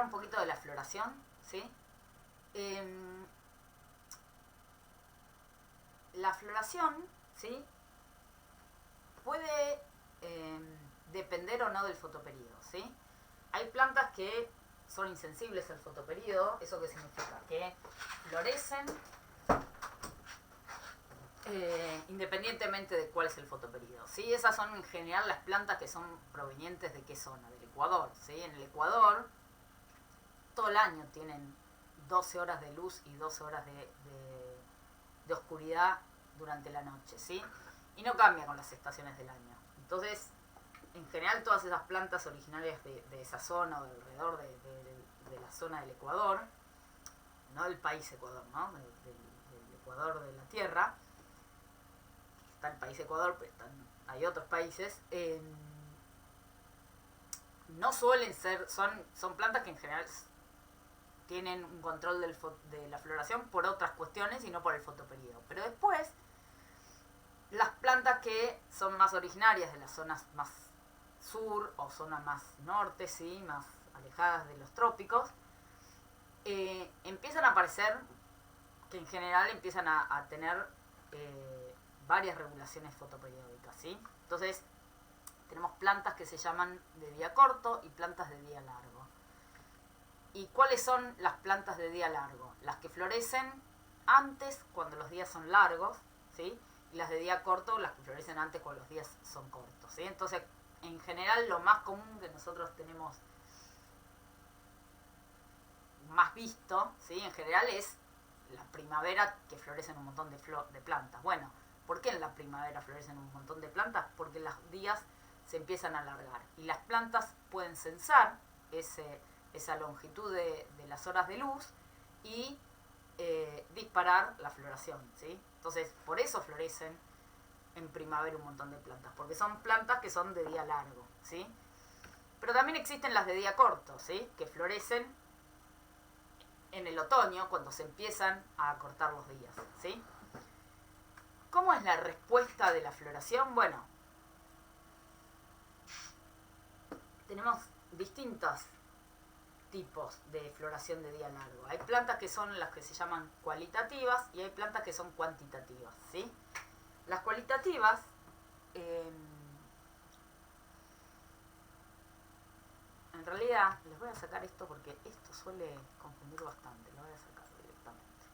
un poquito de la floración, ¿sí? La floración, ¿sí? Puede depender o no del fotoperíodo, ¿sí? Hay plantas que son insensibles al fotoperíodo. ¿Eso qué significa? Que florecen independientemente de cuál es el fotoperíodo, ¿sí? Esas son en general las plantas que son provenientes de qué zona, del Ecuador, ¿sí? En el Ecuador todo el año tienen 12 horas de luz y 12 horas de oscuridad durante la noche, ¿sí? Y no cambia con las estaciones del año. Entonces, en general todas esas plantas originarias de esa zona o de alrededor de la zona del Ecuador, no del país Ecuador, ¿no? Del Ecuador de la Tierra, está el país Ecuador, pero hay otros países, no suelen ser, son plantas que en general tienen un control de la floración por otras cuestiones y no por el fotoperíodo. Pero después, las plantas que son más originarias de las zonas más sur o zonas más norte, ¿sí? Más alejadas de los trópicos, empiezan a aparecer, que en general empiezan a tener varias regulaciones fotoperiódicas, ¿sí? Entonces, tenemos plantas que se llaman de día corto y plantas de día largo. ¿Y cuáles son las plantas de día largo? Las que florecen antes, cuando los días son largos, ¿sí? Y las de día corto, las que florecen antes, cuando los días son cortos, ¿sí? Entonces, en general, lo más común que nosotros tenemos más visto, ¿sí? En general es la primavera, que florecen un montón de plantas. Bueno, ¿por qué en la primavera florecen un montón de plantas? Porque los días se empiezan a alargar y las plantas pueden censar esa longitud de las horas de luz y disparar la floración, ¿sí? Entonces, por eso florecen en primavera un montón de plantas, porque son plantas que son de día largo, ¿sí? Pero también existen las de día corto, ¿sí? Que florecen en el otoño, cuando se empiezan a acortar los días, ¿sí? ¿Cómo es la respuesta de la floración? Bueno, tenemos distintos tipos de floración de día largo. Hay plantas que son las que se llaman cualitativas y hay plantas que son cuantitativas, ¿sí? Las cualitativas en realidad, les voy a sacar esto porque esto suele confundir bastante. Lo voy a sacar directamente.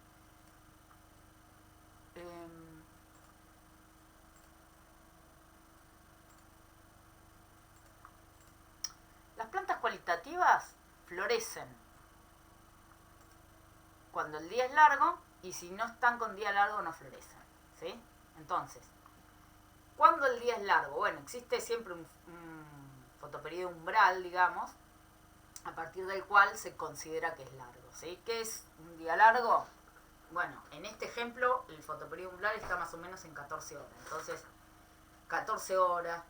Las plantas cualitativas florecen cuando el día es largo y si no están con día largo no florecen, ¿sí? Entonces, ¿cuándo el día es largo? Bueno, existe siempre un fotoperíodo umbral, digamos, a partir del cual se considera que es largo, ¿sí? ¿Qué es un día largo? Bueno, en este ejemplo el fotoperíodo umbral está más o menos en 14 horas. Entonces, 14 horas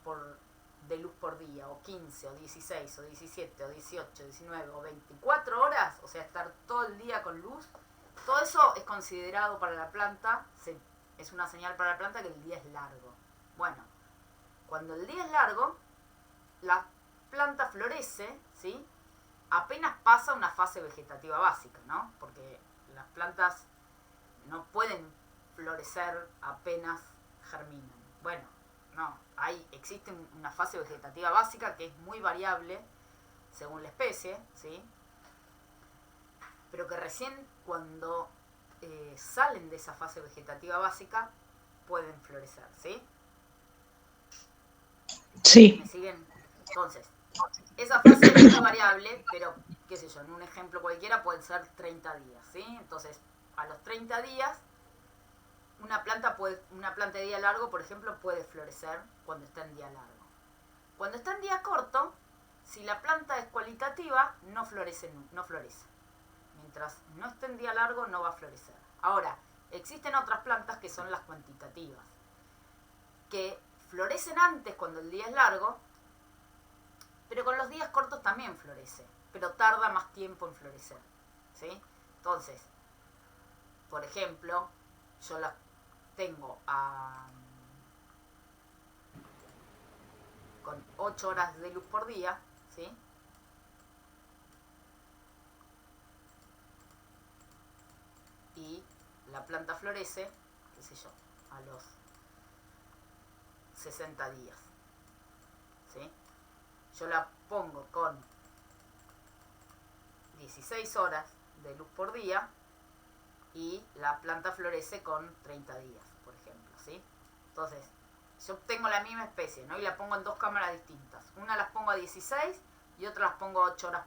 de luz por día, o 15, o 16, o 17, o 18, 19, o 24 horas, o sea, estar todo el día con luz, todo eso es considerado para la planta, es una señal para la planta que el día es largo. Bueno, cuando el día es largo, la planta florece, ¿sí? Apenas pasa una fase vegetativa básica, ¿no? Porque las plantas no pueden florecer apenas germinan. Bueno, no, existe una fase vegetativa básica que es muy variable según la especie, ¿sí? Pero que recién cuando salen de esa fase vegetativa básica pueden florecer, ¿sí? Sí, ¿Me siguen? Entonces, esa fase es muy variable, pero, qué sé yo, en un ejemplo cualquiera pueden ser 30 días, ¿sí? Entonces, a los 30 días, una planta de día largo, por ejemplo, puede florecer cuando está en día largo. Cuando está en día corto, si la planta es cualitativa, no florece. Mientras no esté en día largo, no va a florecer. Ahora, existen otras plantas que son las cuantitativas, que florecen antes cuando el día es largo, pero con los días cortos también florece, pero tarda más tiempo en florecer, ¿sí? Entonces, por ejemplo, yo las tengo con 8 horas de luz por día, ¿sí? la planta florece, qué sé yo, a los 60 días. ¿Sí? Yo la pongo con 16 horas de luz por día y la planta florece con 30 días, por ejemplo, ¿sí? Entonces, yo tengo la misma especie, ¿no? Y la pongo en dos cámaras distintas. Una las pongo a 16 y otra las pongo a 8 horas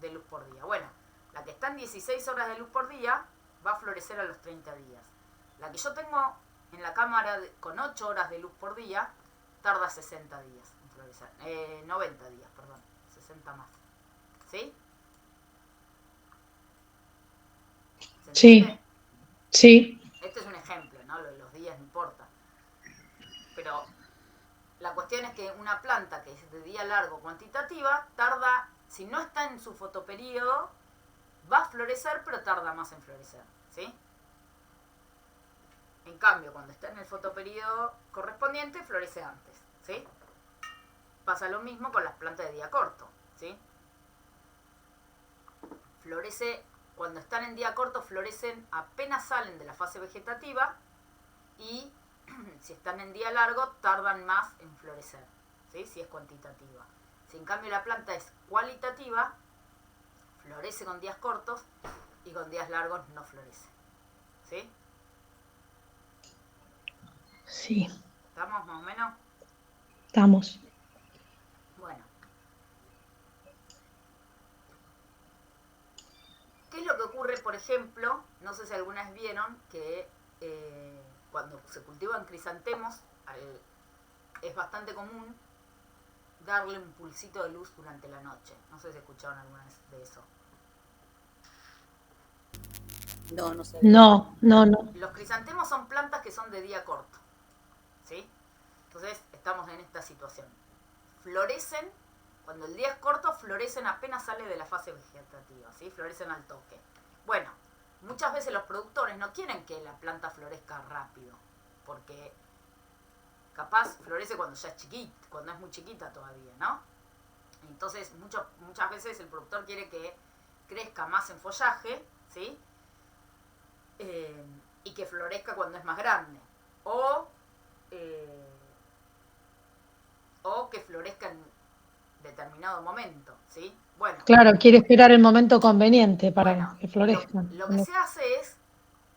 de luz por día. Bueno, la que está en 16 horas de luz por día va a florecer a los 30 días. La que yo tengo en la cámara con 8 horas de luz por día tarda 60 días en florecer. 90 días, perdón. 60 más. ¿Sí? ¿Se entiende? Sí, sí, Este es un ejemplo, ¿no? Lo de los días no importa. Pero la cuestión es que una planta que es de día largo cuantitativa tarda, si no está en su fotoperíodo, va a florecer, pero tarda más en florecer. ¿Sí? En cambio, cuando está en el fotoperíodo correspondiente, florece antes. ¿Sí? Pasa lo mismo con las plantas de día corto. ¿Sí? Florece, cuando están en día corto, florecen apenas salen de la fase vegetativa y si están en día largo, tardan más en florecer, ¿sí? Si es cuantitativa. Si en cambio la planta es cualitativa, florece con días cortos y con días largos no florece. ¿Sí? sí, ¿Estamos más o menos? estamos. Bueno. ¿Qué es lo que ocurre, por ejemplo? No sé si alguna vez vieron que cuando se cultivan crisantemos, es bastante común darle un pulsito de luz durante la noche. No sé si escucharon alguna vez de eso. No, no sabía. No, no, no. Los crisantemos son plantas que son de día corto. ¿Sí? Entonces estamos en esta situación. Florecen, cuando el día es corto, florecen apenas sale de la fase vegetativa. ¿Sí? Florecen al toque. Bueno, muchas veces los productores no quieren que la planta florezca rápido. Porque capaz florece cuando ya es chiquita, cuando es muy chiquita todavía, ¿no? Entonces muchas veces el productor quiere que crezca más en follaje, ¿sí? Y que florezca cuando es más grande. Eh, o que florezca en determinado momento, ¿sí? Claro, quiere esperar el momento conveniente para Bueno, que lo, florezcan. lo que se hace es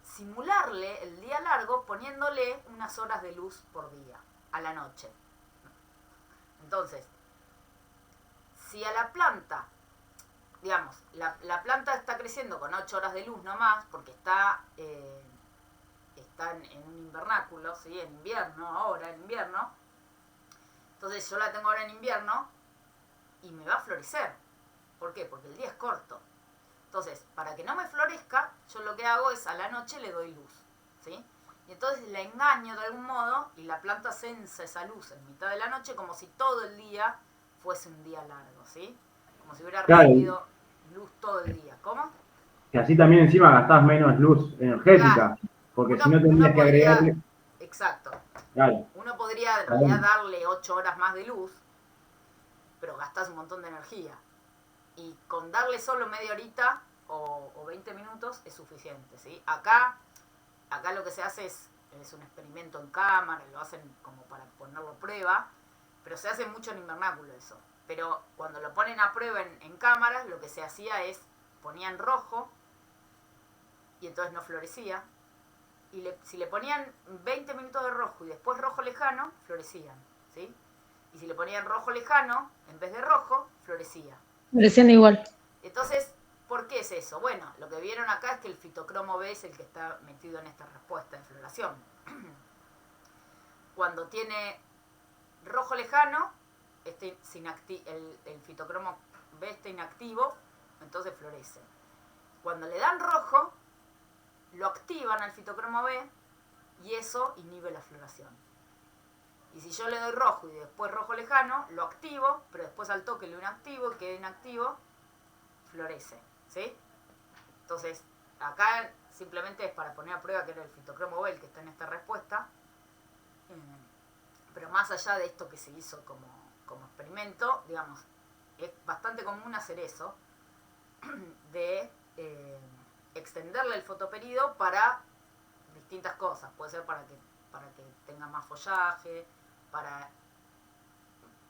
simularle el día largo poniéndole unas horas de luz por día, a la noche. Entonces, si a la planta, digamos, la planta está creciendo con 8 horas de luz nomás, porque está en un invernáculo, ¿sí? En invierno, ahora en invierno. Entonces yo la tengo ahora en invierno y me va a florecer. ¿Por qué? Porque el día es corto. Entonces, para que no me florezca, yo lo que hago es a la noche le doy luz, ¿sí? Y entonces la engaño de algún modo y la planta sensa esa luz en mitad de la noche como si todo el día fuese un día largo, ¿sí? Como si hubiera Claro, recibido luz todo el día. ¿Cómo? que así también encima gastás menos luz Claro, energética, porque si no uno tendrías que podría, agregarle, exacto, claro, uno podría en realidad aún. darle 8 horas más de luz, pero gastás un montón de energía. Y con darle solo media horita o 20 minutos es suficiente, ¿sí? Acá lo que se hace es un experimento en cámara, lo hacen como para ponerlo a prueba, pero se hace mucho en invernáculo eso. Pero cuando lo ponen a prueba en cámaras, lo que se hacía es ponían rojo y entonces no florecía. Y si le ponían 20 minutos de rojo y después rojo lejano, florecían, ¿sí? Y si le ponían rojo lejano, en vez de rojo, florecía. Floreciendo igual. Entonces, ¿por qué es eso? Bueno, lo que vieron acá es que el fitocromo B es el que está metido en esta respuesta de floración. Cuando tiene rojo lejano, el fitocromo B está inactivo, entonces florece. Cuando le dan rojo, lo activan al fitocromo B y eso inhibe la floración. Y si yo le doy rojo y después rojo lejano, lo activo, pero después al toque lo inactivo y queda inactivo, florece, ¿sí? Entonces, acá simplemente es para poner a prueba que era el fitocromo B el que está en esta respuesta, pero más allá de esto que se hizo como experimento, digamos, es bastante común hacer eso, de extenderle el fotoperiodo para distintas cosas. Puede ser para que tengan más follaje, para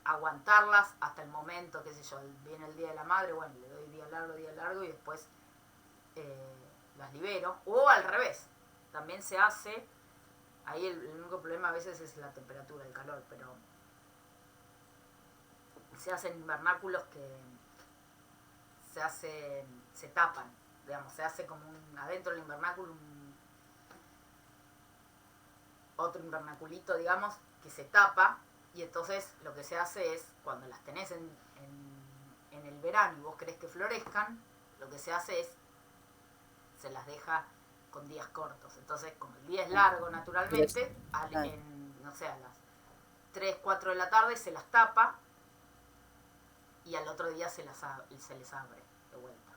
aguantarlas hasta el momento, qué sé yo, viene el Día de la Madre, bueno, le doy día largo y después las libero. O al revés, también se hace, ahí el único problema a veces es la temperatura, el calor, pero se hacen invernáculos que se tapan, digamos, se hace como adentro del invernáculo otro invernaculito, digamos, que se tapa, y entonces lo que se hace es, cuando las tenés en el verano y vos querés que florezcan, lo que se hace es, se las deja con días cortos. Entonces, como el día es largo naturalmente, no sé, a las 3, 4 de la tarde se las tapa, y al otro día se les abre de vuelta.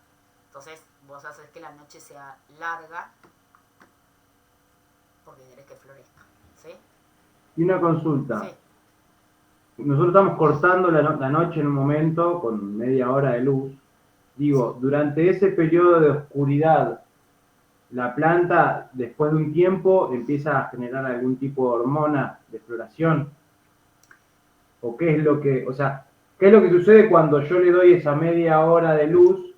Entonces, vos haces que la noche sea larga, porque querés que florezca, ¿sí? Y una consulta. Sí. Nosotros estamos cortando la noche en un momento con media hora de luz. Digo, durante ese periodo de oscuridad, la planta, después de un tiempo, empieza a generar algún tipo de hormona de floración. ¿O qué es lo que, o sea, qué es lo que sucede cuando yo le doy esa media hora de luz?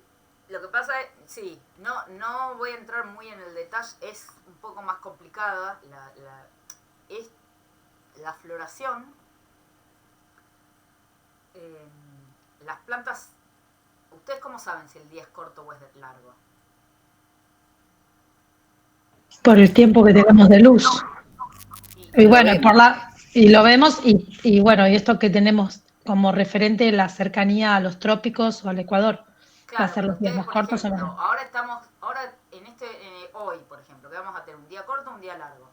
Lo que pasa es, sí, no voy a entrar muy en el detalle, es un poco más complicada la floración. Las plantas, ¿ustedes cómo saben si el día es corto o es largo? Por el tiempo que tengamos de luz. Y bueno, y lo vemos, y bueno, y esto que tenemos como referente la cercanía a los trópicos o al Ecuador, va a Claro, ser pero los días ustedes, más por cortos o ejemplo, menos. ahora hoy, por ejemplo, que vamos a tener un día corto, un día largo.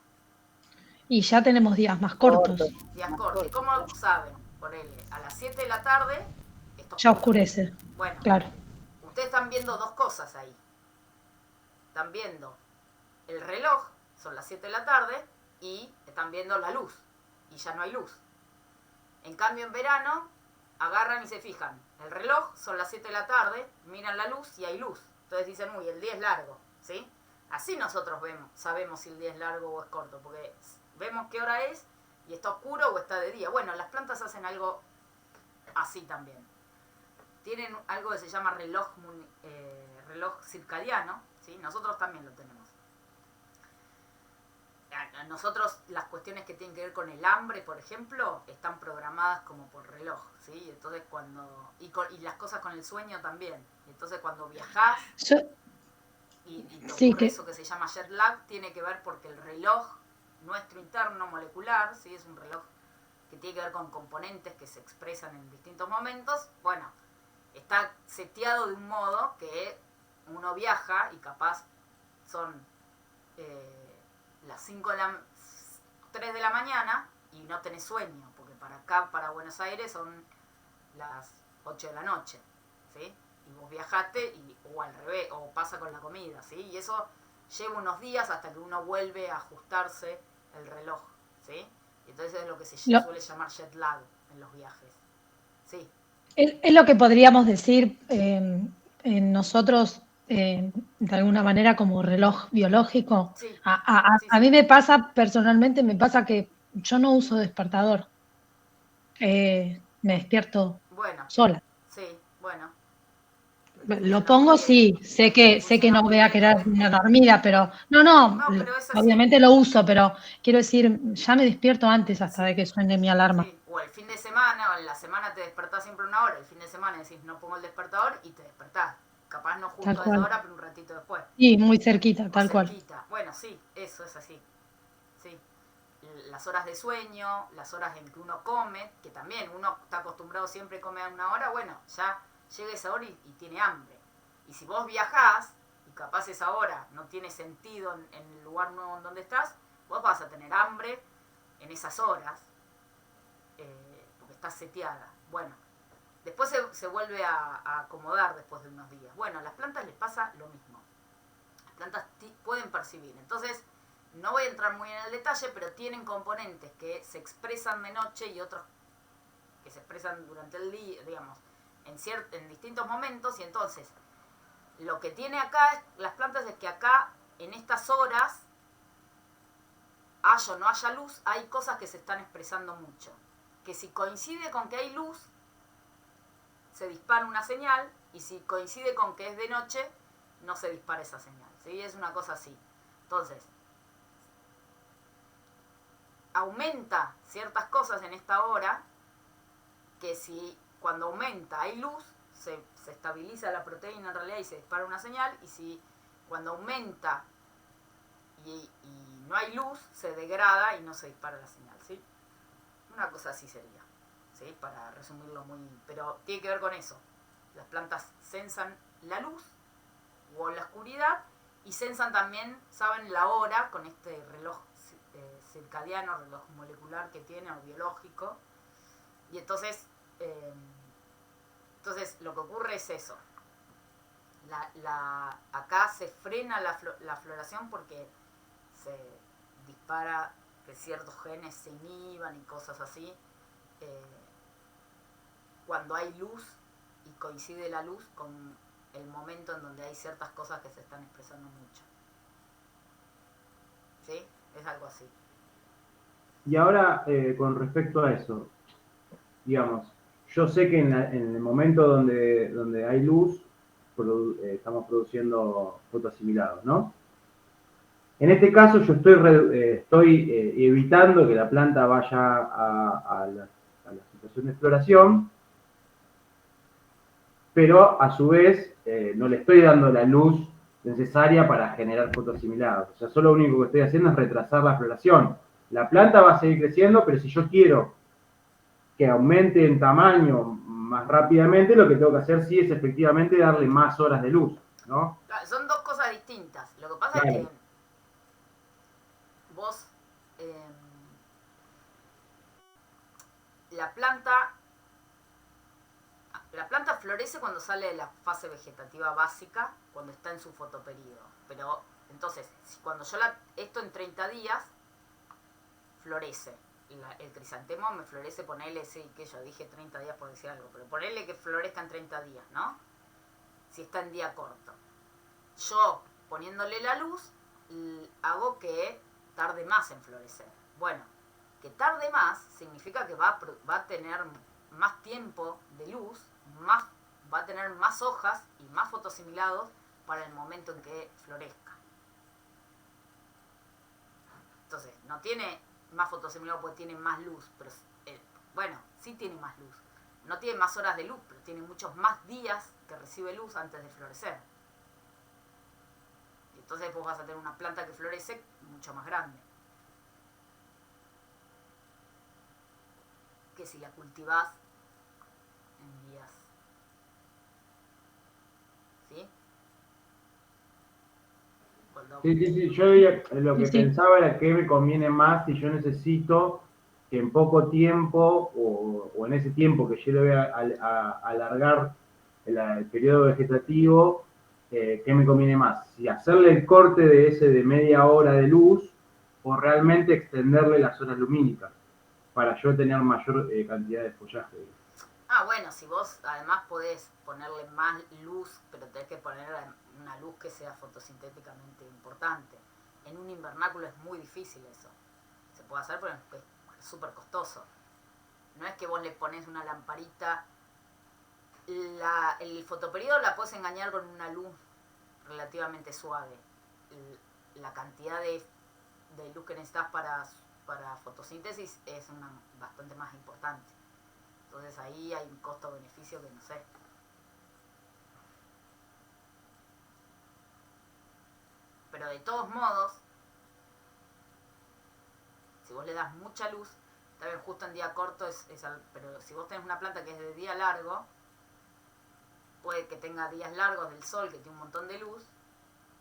Y ya tenemos días más cortos, Días cortos. ¿Y cómo saben? Ponele, a las 7 de la tarde, esto ya oscuro. oscurece, Bueno, claro. ustedes están viendo dos cosas ahí. Están viendo el reloj, son las 7 de la tarde, y están viendo la luz, y ya no hay luz. En cambio, en verano, agarran y se fijan. El reloj, son las 7 de la tarde, miran la luz y hay luz. Entonces dicen, uy, el día es largo, ¿sí? Así nosotros sabemos si el día es largo o es corto, porque vemos qué hora es y está oscuro o está de día. Bueno, las plantas hacen algo así también. Tienen algo que se llama reloj circadiano, ¿sí? Nosotros también lo tenemos. A nosotros las cuestiones que tienen que ver con el hambre, por ejemplo, están programadas como por reloj, ¿sí? Entonces y las cosas con el sueño también. Entonces cuando viajás y te ocurre eso que se llama jet lag, tiene que ver porque el reloj nuestro interno molecular, ¿sí? Es un reloj que tiene que ver con componentes que se expresan en distintos momentos. Bueno, está seteado de un modo que uno viaja y capaz son las 3 de la mañana y no tenés sueño, porque para acá, para Buenos Aires, son las 8 de la noche, ¿sí? Y vos viajaste, o al revés, o pasa con la comida, ¿sí? Y eso lleva unos días hasta que uno vuelve a ajustarse el reloj, ¿sí? Y entonces es lo que se suele llamar jet lag en los viajes, ¿sí? Es lo que podríamos decir en nosotros, de alguna manera, como reloj biológico. Sí, A mí me pasa, personalmente, me pasa que yo no uso despertador. Me despierto sola. Sí, bueno. Lo pongo, sí, sé que no voy a quedar una dormida, pero no, pero es así. obviamente lo uso, pero quiero decir, ya me despierto antes hasta de que suene mi alarma. Sí, o el fin de semana, o en la semana te despertás siempre una hora, el fin de semana decís no pongo el despertador y te despertás. Capaz no justo a esa hora, pero un ratito después. Sí, muy cerquita, tal cual. Bueno, sí, eso es así. Sí. Las horas de sueño, las horas en que uno come, que también uno está acostumbrado siempre a comer a una hora, bueno, ya llega esa hora y tiene hambre. Y si vos viajás, y capaz esa hora no tiene sentido en el lugar nuevo en donde estás, vos vas a tener hambre en esas horas, porque estás seteada. Bueno, después se vuelve a acomodar después de unos días. Bueno, a las plantas les pasa lo mismo. Las plantas pueden percibir. Entonces, no voy a entrar muy en el detalle, pero tienen componentes que se expresan de noche y otros que se expresan durante el día, digamos, en distintos momentos. Y entonces, lo que tiene acá las plantas es que acá, en estas horas, haya o no haya luz, hay cosas que se están expresando mucho. Que si coincide con que hay luz, se dispara una señal, y si coincide con que es de noche, no se dispara esa señal. ¿Sí? Es una cosa así. Entonces, aumenta ciertas cosas en esta hora, que si cuando aumenta hay luz, se estabiliza la proteína en realidad y se dispara una señal, y si cuando aumenta y no hay luz, se degrada y no se dispara la señal, ¿sí? Una cosa así sería, ¿sí? Para resumirlo muy... Pero tiene que ver con eso. Las plantas sensan la luz o la oscuridad, y sensan también, saben la hora con este reloj circadiano, reloj molecular que tiene, o biológico. Y entonces lo que ocurre es eso. Acá se frena la floración porque se dispara que ciertos genes se inhiban y cosas así. Cuando hay luz y coincide la luz con el momento en donde hay ciertas cosas que se están expresando mucho. ¿Sí? Es algo así. Y ahora, con respecto a eso, digamos, yo sé que en el momento donde hay luz, estamos produciendo fotoasimilados, ¿no? En este caso yo estoy evitando que la planta vaya a la situación de floración, pero a su vez no le estoy dando la luz necesaria para generar fotoasimilados. O sea, solo lo único que estoy haciendo es retrasar la floración. La planta va a seguir creciendo, pero si yo quiero que aumente en tamaño más rápidamente, lo que tengo que hacer sí es efectivamente darle más horas de luz, ¿no? Son dos cosas distintas. Lo que pasa Claro. es que vos, la planta florece cuando sale de la fase vegetativa básica, cuando está en su fotoperíodo. Pero entonces, esto en 30 días florece. El crisantemo me florece, ponele, sí, que yo dije 30 días por decir algo, pero ponele que florezca en 30 días, ¿no? Si está en día corto. Yo, poniéndole la luz, hago que tarde más en florecer. Bueno, que tarde más significa que va a tener más tiempo de luz, va a tener más hojas y más fotoasimilados para el momento en que florezca. Entonces, no tiene más fotoasimilado porque tiene más luz, pero bueno, sí tiene más luz. No tiene más horas de luz, pero tiene muchos más días que recibe luz antes de florecer. Y entonces vos vas a tener una planta que florece mucho más grande. Que si la cultivás en días. ¿Sí? Sí. Yo lo que Sí. pensaba era que me conviene más si yo necesito que en poco tiempo o en ese tiempo que yo le voy a alargar el periodo vegetativo, ¿qué me conviene más? Si hacerle el corte de media hora de luz o realmente extenderle las horas lumínicas para yo tener mayor cantidad de follaje. Bueno, si vos además podés ponerle más luz, pero tenés que poner una luz que sea fotosintéticamente importante. En un invernáculo es muy difícil eso. Se puede hacer, pero es súper costoso. No es que vos le pones una lamparita. El fotoperiodo la podés engañar con una luz relativamente suave. La cantidad de luz que necesitas para fotosíntesis es bastante más importante. Entonces ahí hay un costo-beneficio que no sé. Pero de todos modos, si vos le das mucha luz, también justo en día corto pero si vos tenés una planta que es de día largo, puede que tenga días largos del sol, que tiene un montón de luz,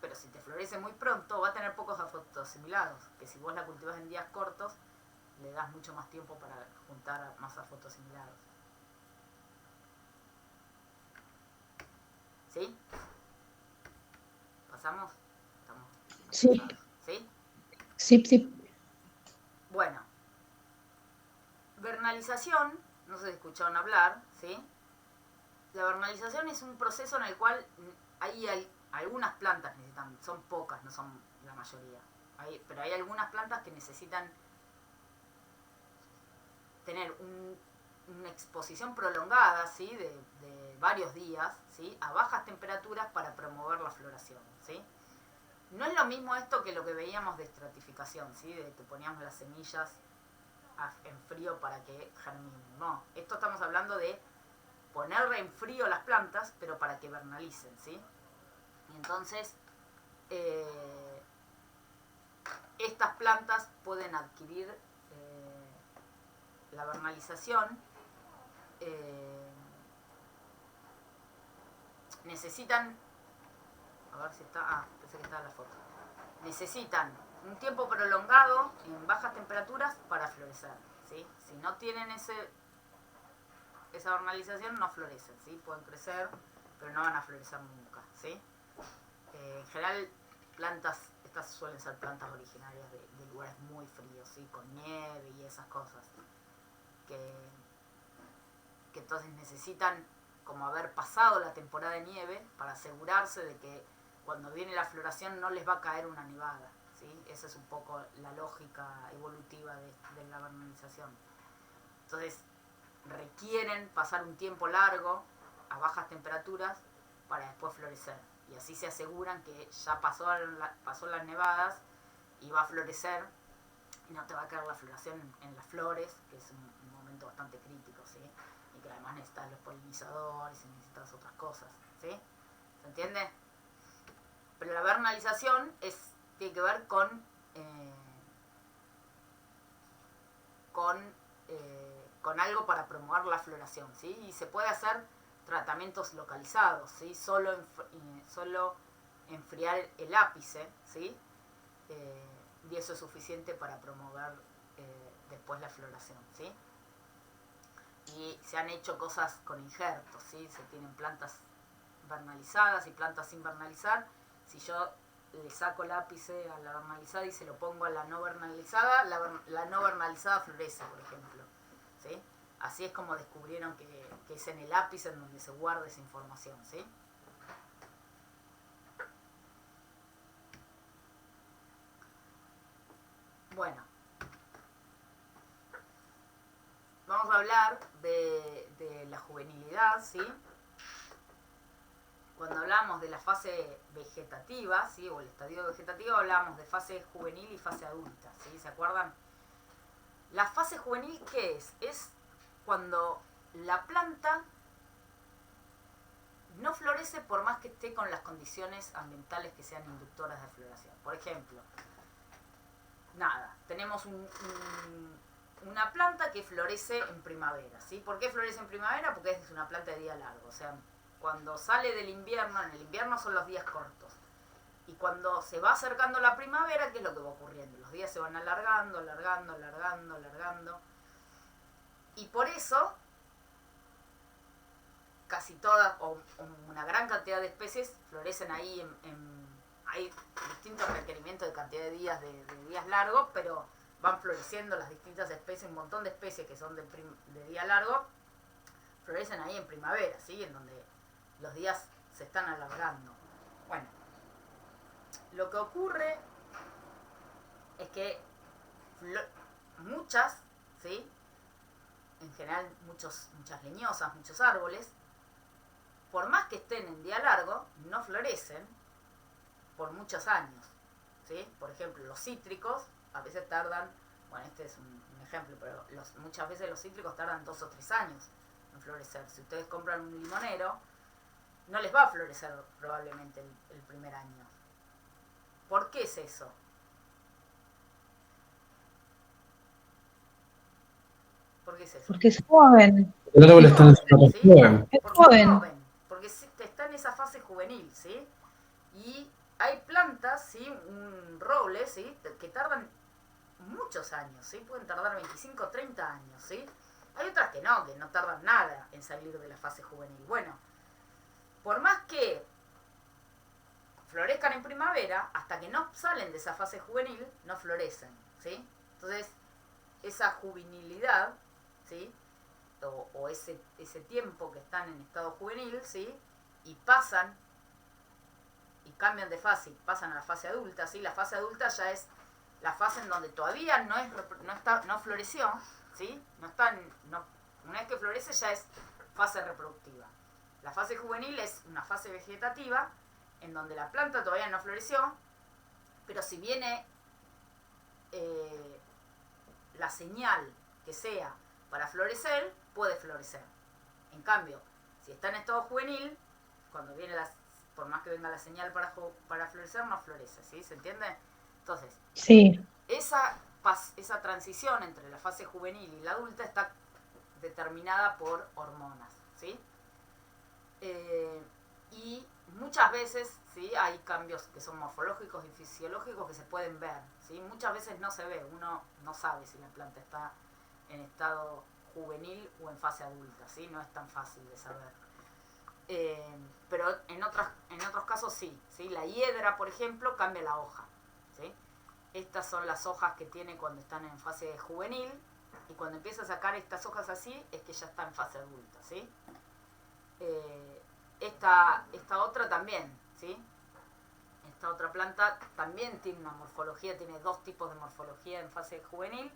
pero si te florece muy pronto, va a tener pocos fotoasimilados, que si vos la cultivas en días cortos, le das mucho más tiempo para juntar más fotoasimilados. ¿Sí? ¿Pasamos? Sí. ¿Sí? Sí. Bueno. Vernalización, no sé si escucharon hablar, ¿sí? La vernalización es un proceso en el cual hay algunas plantas necesitan, son pocas, no son la mayoría, Pero hay algunas plantas que necesitan tener una exposición prolongada, ¿sí? de varios días, ¿sí? A bajas temperaturas para promover la floración, ¿sí? No es lo mismo esto que lo que veíamos de estratificación, ¿sí? De que poníamos las semillas en frío para que germinen. No, esto estamos hablando de poner en frío las plantas, pero para que vernalicen, ¿sí? Y entonces, estas plantas pueden adquirir la vernalización, necesitan, a ver si está, pensé que estaba en la foto, necesitan un tiempo prolongado en bajas temperaturas para florecer, ¿sí? Si no tienen esa vernalización, no florecen, ¿sí? Pueden crecer, pero no van a florecer nunca, ¿sí? En general, estas suelen ser plantas originarias de lugares muy fríos, ¿sí? Con nieve y esas cosas, que entonces necesitan como haber pasado la temporada de nieve para asegurarse de que cuando viene la floración no les va a caer una nevada, ¿sí? Esa es un poco la lógica evolutiva de la vernalización. Entonces requieren pasar un tiempo largo a bajas temperaturas para después florecer, y así se aseguran que ya pasó las nevadas y va a florecer y no te va a caer la floración en las flores, que es un momento bastante crítico, ¿sí? Y que además necesitas los polinizadores y necesitas otras cosas, ¿sí? ¿Se entiende? Pero la vernalización tiene que ver con algo para promover la floración, ¿sí? Y se puede hacer tratamientos localizados, ¿sí? Solo enfriar el ápice, ¿sí? Y eso es suficiente para promover después la floración, ¿sí? Y se han hecho cosas con injertos, ¿sí? Se tienen plantas vernalizadas y plantas sin vernalizar. Si yo le saco el ápice a la vernalizada y se lo pongo a la no vernalizada, la no vernalizada florece, por ejemplo, ¿sí? Así es como descubrieron que es en el ápice en donde se guarda esa información, ¿sí? Bueno, vamos a hablar de la juvenilidad, ¿sí? Cuando hablamos de la fase vegetativa, ¿sí? O el estadio vegetativo, hablamos de fase juvenil y fase adulta, ¿sí? ¿Se acuerdan? La fase juvenil, ¿qué es? Es cuando la planta no florece por más que esté con las condiciones ambientales que sean inductoras de floración. Por ejemplo, tenemos una planta que florece en primavera, ¿sí? ¿Por qué florece en primavera? Porque es una planta de día largo, o sea, cuando sale del invierno, en el invierno son los días cortos, y cuando se va acercando la primavera, ¿qué es lo que va ocurriendo? Los días se van alargando, y por eso casi todas, o una gran cantidad de especies florecen ahí hay distintos requerimientos de cantidad de días largos, pero van floreciendo las distintas especies, un montón de especies que son de día largo, florecen ahí en primavera, ¿sí? En donde los días se están alargando. Bueno, lo que ocurre es que muchas, ¿sí? En general muchas leñosas, muchos árboles, por más que estén en día largo, no florecen por muchos años, ¿sí? Por ejemplo, los cítricos a veces tardan, bueno, este es un ejemplo, pero muchas veces los cítricos tardan 2 o 3 años en florecer. Si ustedes compran un limonero, no les va a florecer probablemente el primer año. ¿Por qué es eso? ¿Por qué es eso? Porque es joven. El árbol está en esa fase joven. Es Porque es joven. joven, porque está en esa fase juvenil, ¿sí? Y hay plantas, ¿sí? Un roble, ¿sí? Que tardan muchos años, ¿sí? Pueden tardar 25 o 30 años, ¿sí? Hay otras que no tardan nada en salir de la fase juvenil. Bueno, por más que florezcan en primavera, hasta que no salen de esa fase juvenil, no florecen, ¿sí? Entonces, esa juvenilidad, ¿sí? O ese tiempo que están en estado juvenil, ¿sí? Y pasan y cambian de fase y pasan a la fase adulta, ¿sí? La fase adulta ya es la fase en donde todavía no floreció, ¿sí? Una vez que florece ya es fase reproductiva. La fase juvenil es una fase vegetativa en donde la planta todavía no floreció, pero si viene la señal que sea para florecer, puede florecer. En cambio, si está en estado juvenil, cuando viene por más que venga la señal para florecer, no florece, ¿sí? ¿Se entiende? Entonces, Sí. esa transición entre la fase juvenil y la adulta está determinada por hormonas, ¿sí? Y muchas veces, ¿sí? Hay cambios que son morfológicos y fisiológicos que se pueden ver, ¿sí? Muchas veces no se ve, uno no sabe si la planta está en estado juvenil o en fase adulta, ¿sí? No es tan fácil de saber. Pero en otros casos sí, ¿sí? La hiedra, por ejemplo, cambia la hoja, ¿sí? Estas son las hojas que tiene cuando están en fase juvenil, y cuando empieza a sacar estas hojas así es que ya está en fase adulta, ¿sí? Esta otra también, ¿sí? Esta otra planta también tiene una morfología, tiene 2 tipos de morfología en fase juvenil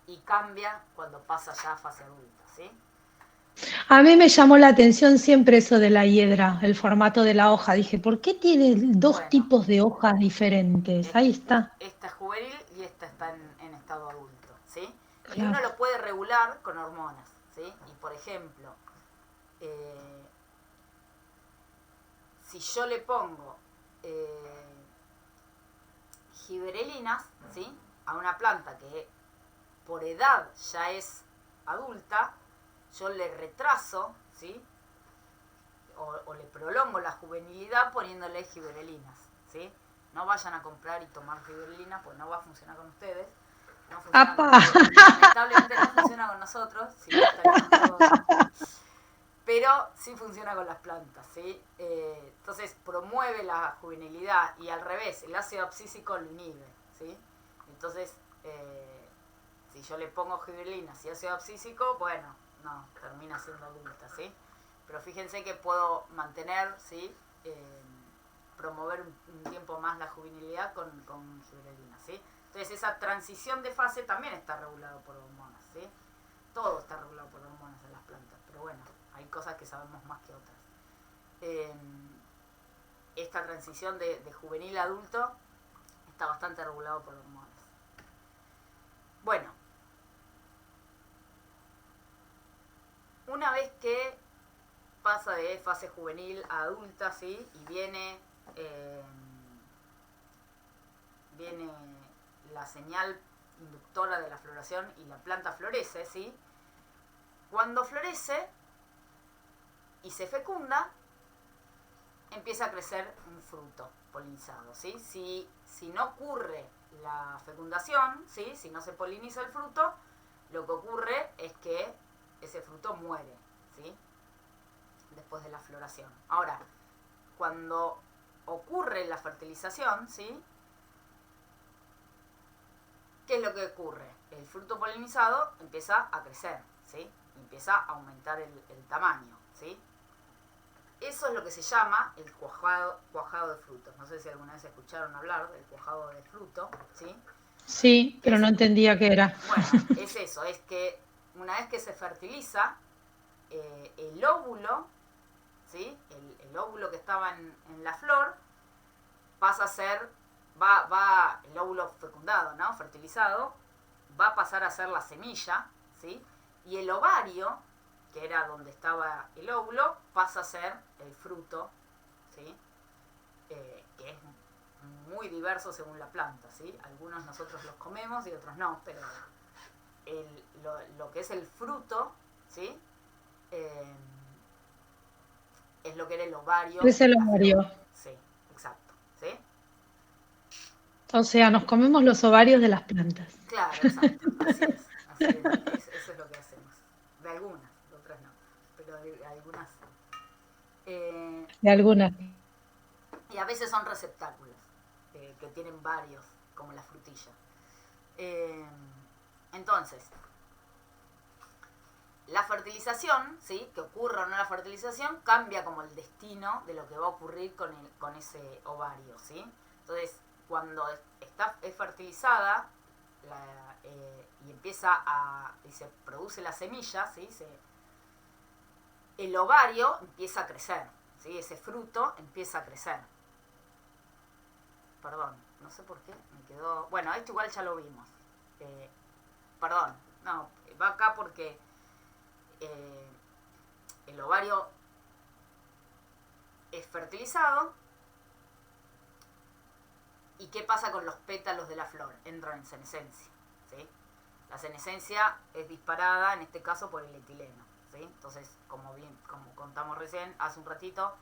y cambia cuando pasa ya a fase adulta, ¿sí? A mí me llamó la atención siempre eso de la hiedra, el formato de la hoja. Dije, ¿por qué tiene 2 tipos de hojas diferentes? Ahí está. Esta es juvenil y esta está en estado adulto, ¿sí? Claro. Y uno lo puede regular con hormonas, ¿sí? Y por ejemplo, si yo le pongo gibberelinas, ¿sí? A una planta que por edad ya es adulta, yo le retraso, ¿sí? O le prolongo la juvenilidad poniéndole gibberelinas, ¿sí? No vayan a comprar y tomar gibberelinas, pues no va a funcionar con ustedes. No funciona con ustedes. Lamentablemente no funciona con nosotros, si no estaríamos todos. Pero sí funciona con las plantas, ¿sí? Entonces promueve la juvenilidad y al revés, el ácido abscísico lo inhibe, ¿sí? Entonces, si yo le pongo gibberelinas y ácido abscísico, bueno, no, termina siendo adulta, ¿sí? Pero fíjense que puedo mantener, ¿sí? Promover un tiempo más la juvenilidad con gibberelinas, ¿sí? Entonces esa transición de fase también está regulado por hormonas, ¿sí? Todo está regulado por hormonas en las plantas, pero bueno, hay cosas que sabemos más que otras. Esta transición de juvenil a adulto está bastante regulado por hormonas. Bueno, una vez que pasa de fase juvenil a adulta, ¿sí? Y viene la señal inductora de la floración y la planta florece, ¿sí? Cuando florece y se fecunda, empieza a crecer un fruto polinizado, ¿sí? Si no ocurre la fecundación, ¿sí? Si no se poliniza el fruto, lo que ocurre es que ese fruto muere, ¿sí? Después de la floración. Ahora, cuando ocurre la fertilización, ¿sí? ¿Qué es lo que ocurre? El fruto polinizado empieza a crecer, ¿sí? Empieza a aumentar el tamaño, ¿sí? Eso es lo que se llama el cuajado de frutos. No sé si alguna vez escucharon hablar del cuajado de fruto, ¿sí? Sí, pero no entendía qué era. Bueno, es eso, es que una vez que se fertiliza, el óvulo, ¿sí? El óvulo que estaba en la flor pasa a ser, el óvulo fecundado, ¿no? Fertilizado, va a pasar a ser la semilla, ¿sí? Y el ovario, que era donde estaba el óvulo, pasa a ser el fruto, ¿sí? Que es muy diverso según la planta, ¿sí? Algunos nosotros los comemos y otros no, pero lo que es el fruto, ¿sí? Es lo que era el ovario. Es el ovario. Sí, exacto, ¿sí? O sea, nos comemos los ovarios de las plantas. Claro, exacto, así es, eso es lo que hacemos. De algunas, de otras no, pero de algunas sí. De algunas. Y a veces son receptáculos, que tienen varios, como la frutilla. Entonces, la fertilización, ¿sí? Que ocurra o no la fertilización, cambia como el destino de lo que va a ocurrir con ese ovario, ¿sí? Entonces, cuando es fertilizada y y se produce la semilla, ¿sí? El ovario empieza a crecer, ¿sí? Ese fruto empieza a crecer. Perdón, no sé por qué me quedó... Bueno, esto igual ya lo vimos. Perdón, no, va acá porque el ovario es fertilizado. ¿Y qué pasa con los pétalos de la flor? Entran en senescencia, ¿sí? La senescencia es disparada, en este caso, por el etileno, ¿sí? Entonces, como contamos recién, hace un ratito,